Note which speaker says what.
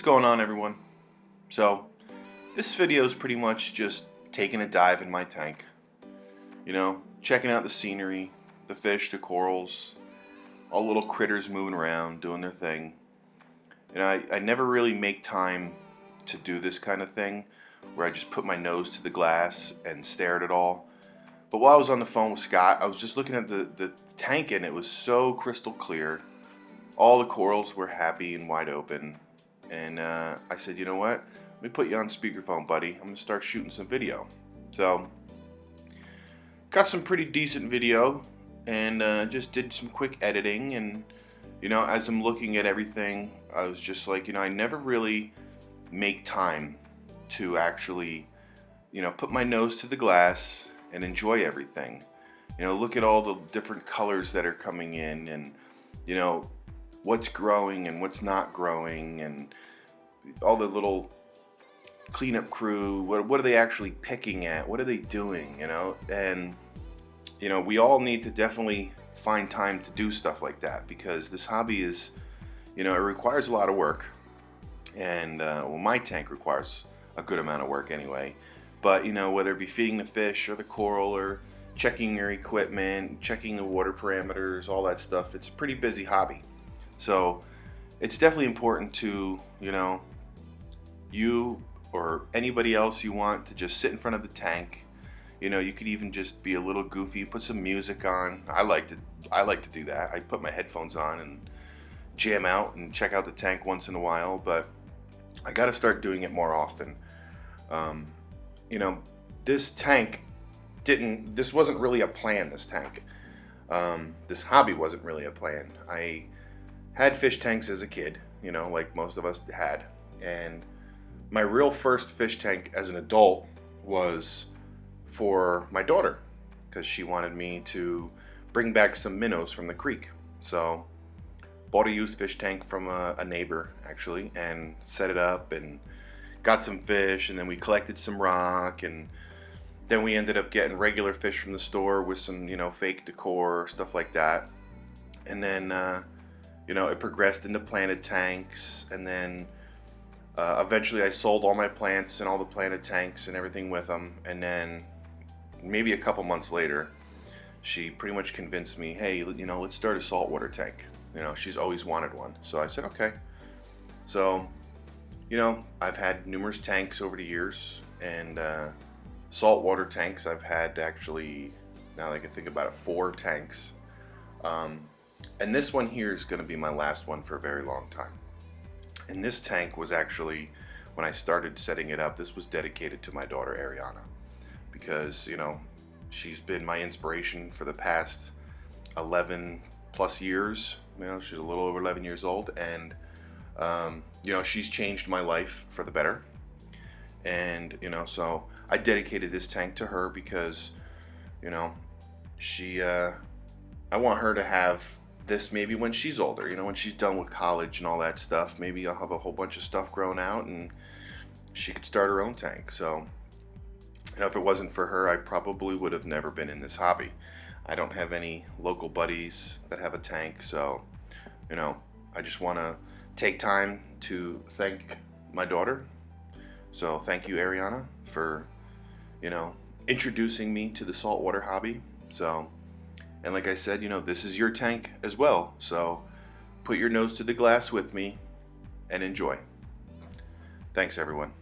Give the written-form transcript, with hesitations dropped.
Speaker 1: What's going on, everyone? So this video is pretty much just taking a dive in my tank, checking out the scenery, the fish, the corals, all the little critters moving around doing their thing. I never really make time to do this kind of thing where I just put my nose to the glass and stare at it all. But while I was on the phone with Scott, I was just looking at the tank, and it was so crystal clear. All the corals were happy and wide open. And I said, you know what? Let me put you on speakerphone, buddy. I'm going to start shooting some video. So, got some pretty decent video and just did some quick editing. And, as I'm looking at everything, I was just like, I never really make time to actually, put my nose to the glass and enjoy everything. Look at all the different colors that are coming in, and, what's growing and what's not growing, and all the little cleanup crew, what are they actually picking at, what are they doing, and we all need to definitely find time to do stuff like that, because this hobby is, it requires a lot of work, and well, my tank requires a good amount of work anyway, but whether it be feeding the fish or the coral or checking your equipment, checking the water parameters, all that stuff, it's a pretty busy hobby. So it's definitely important to, you or anybody else you want to just sit in front of the tank. You could even just be a little goofy, put some music on. I like to do that. I put my headphones on and jam out and check out the tank once in a while, but I got to start doing it more often. This tank this wasn't really a plan, this tank. This hobby wasn't really a plan. I had fish tanks as a kid, like most of us had. And my real first fish tank as an adult was for my daughter, because she wanted me to bring back some minnows from the creek. So bought a used fish tank from a neighbor, actually, and set it up and got some fish, and then we collected some rock, and then we ended up getting regular fish from the store with some, fake decor, stuff like that. And then it progressed into planted tanks, and then eventually I sold all my plants and all the planted tanks and everything with them. And then maybe a couple months later, she pretty much convinced me, hey, let's start a saltwater tank. She's always wanted one. So I said, okay. So, I've had numerous tanks over the years, and saltwater tanks I've had, actually, now that I can think about it, 4 tanks. And this one here is going to be my last one for a very long time. And this tank was actually, when I started setting it up, this was dedicated to my daughter Ariana, because she's been my inspiration for the past 11 plus years. She's a little over 11 years old, and she's changed my life for the better. And so I dedicated this tank to her because she I want her to have this maybe when she's older, when she's done with college and all that stuff. Maybe I'll have a whole bunch of stuff grown out and she could start her own tank. So, if it wasn't for her, I probably would have never been in this hobby. I don't have any local buddies that have a tank, so, I just want to take time to thank my daughter. So thank you, Ariana, for, introducing me to the saltwater hobby. So, and like I said, this is your tank as well. So put your nose to the glass with me and enjoy. Thanks, everyone.